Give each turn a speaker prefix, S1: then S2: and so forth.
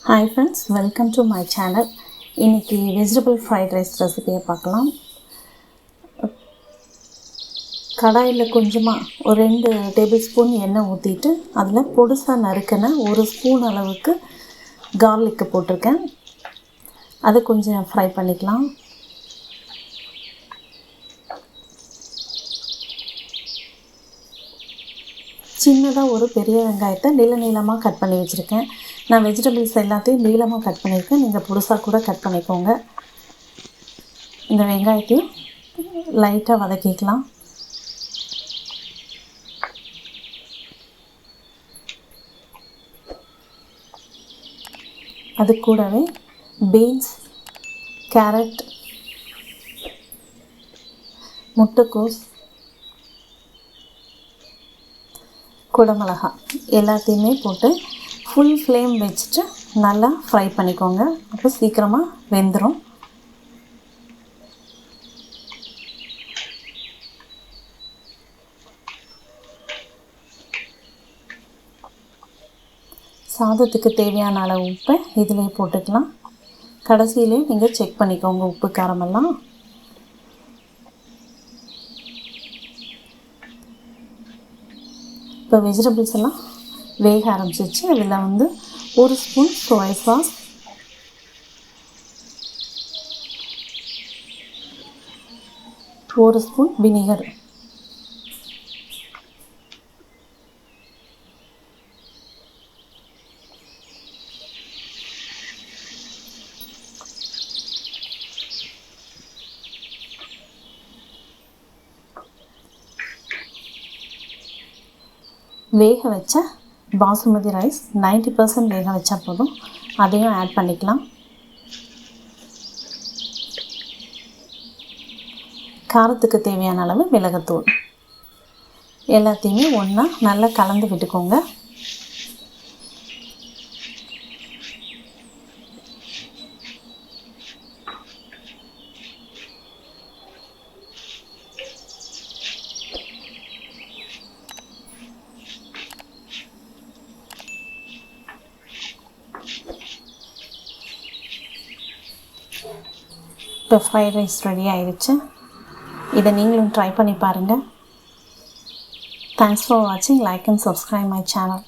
S1: Hi friends, welcome to my channel. இன்னைக்கு vegetable fried rice ரெசிபியை பார்க்கலாம். கடாயில் கொஞ்சமாக ஒரு 2 டேபிள் ஸ்பூன் எண்ணெய் ஊற்றிட்டு அதில் பொடுசாக நறுக்கின 1 ஸ்பூன் அளவுக்கு கார்லிக்கு போட்டிருக்கேன். அதை கொஞ்சம் ஃப்ரை பண்ணிக்கலாம். சின்னதாக ஒரு பெரிய வெங்காயத்தை நீளமாக கட் பண்ணி வச்சுருக்கேன். நான் வெஜிடபிள்ஸ் எல்லாத்தையும் நீளமாக கட் பண்ணியிருக்கேன். நீங்கள் புதுசாக கூட கட் பண்ணிக்கோங்க. இந்த வெங்காயத்தையும் லைட்டாக வதக்கிக்கலாம். அது கூடவே பீன்ஸ், கேரட், முட்டைக்கோஸ், குடமிளகாய் எல்லாத்தையுமே போட்டு ஃபுல் ஃப்ளேம் வச்சுட்டு நல்லா ஃப்ரை பண்ணிக்கோங்க. அப்போ சீக்கிரமாக வெந்துடும். சாதத்துக்கு தேவையான அளவு உப்பை இதிலே போட்டுக்கலாம். கடைசியிலே நீங்கள் செக் பண்ணிக்கோங்க உப்பு காரமெல்லாம். இப்போ வெஜிடபிள்ஸ் எல்லாம் வேக ஆரம்பிச்சிச்சு. அதில் 1 spoon soya sauce, 1 spoon vinegar, வேக வச்ச பாசுமதி ரைஸ் 90% வேக வச்சா போதும். அதையும் ஆட் பண்ணிக்கலாம். காரத்துக்கு தேவையான அளவு மிளகுத்தூள் எல்லாத்தையுமே ஒன்றா நல்லா கலந்து விட்டுக்கோங்க. இப்போ ஃப்ரைட் ரைஸ் ரெடி ஆயிடுச்சு. இதை நீங்களும் ட்ரை பண்ணி பாருங்கள். தேங்க்ஸ் ஃபார் வாட்சிங். Like and subscribe my channel.